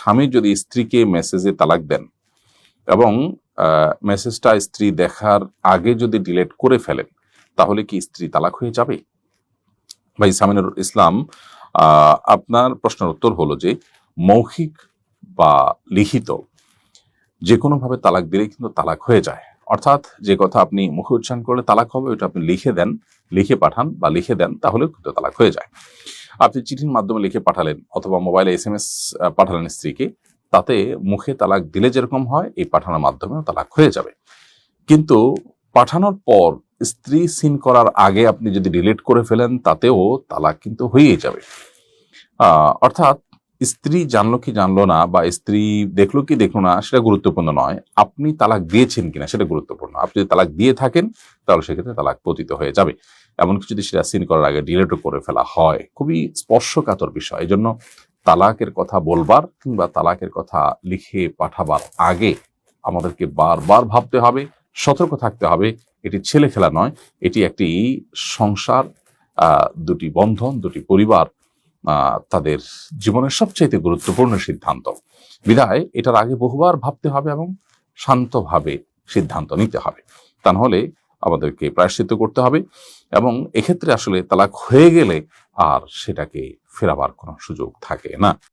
স্বামী যদি স্ত্রীকে মেসেজে তালাক দেন এবং মেসেজটা স্ত্রী দেখার আগে যদি ডিলিট করে ফেলেন, তাহলে কি স্ত্রী তালাক হয়ে যাবে? ভাই সামিনুর ইসলাম, আপনার প্রশ্নের উত্তর হলো যে মৌখিক বা লিখিত যে কোনোভাবে তালাক দিলে কিন্তু তালাক হয়ে যায়। অর্থাৎ যে কথা আপনি মুখে উচ্চারণ করলে তালাক হবে, ওটা আপনি লিখে দেন, লিখে পাঠান বা লিখে দেন, তাহলেও কিন্তু তালাক হয়ে যায়। আপনি চিঠির মাধ্যমে লিখে পাঠালেন অথবা মোবাইলে SMS পাঠালেন স্ত্রীকে, তাতে মুখে তালাক দিলে যেরকম হয়, এই পাঠানোর মাধ্যমেও তালাক হয়ে যাবে। কিন্তু পাঠানোর পর স্ত্রী সিন করার আগে আপনি যদি ডিলিট করে ফেলেন, তাতেও তালাক কিন্তু হয়েই যাবে। অর্থাৎ স্ত্রী জানলো কি জানলো না, বা স্ত্রী দেখলো কি দেখলো না, সেটা গুরুত্বপূর্ণ নয়, আপনি তালাক দিয়েছেন কিনা সেটা গুরুত্বপূর্ণ। আপনি যদি তালাক দিয়ে থাকেন, তাহলে সেক্ষেত্রে তালাক পতিত হয়ে যাবে। এমনকি যদি সেটা সিন করার আগে ডিলিটও করে ফেলা হয়, খুবই স্পর্শকাতর বিষয়। এই জন্য তালাকের কথা বলবার কিংবা তালাকের কথা লিখে পাঠাবার আগে আমাদেরকে বারবার ভাবতে হবে, সতর্ক থাকতে হবে। এটি ছেলে খেলা নয়, এটি একটি সংসার, দুটি বন্ধন, দুটি পরিবার, তাদের জীবনের সবচাইতে গুরুত্বপূর্ণ সিদ্ধান্ত। বিধায় এটার আগে বহুবার ভাবতে হবে এবং শান্তভাবে সিদ্ধান্ত নিতে হবে। তা নাহলে আমাদেরকে প্রায়শ্চিত্ত করতে হবে, এবং এক্ষেত্রে আসলে তালাক হয়ে গেলে আর সেটাকে ফেরাবার কোনো সুযোগ থাকে না।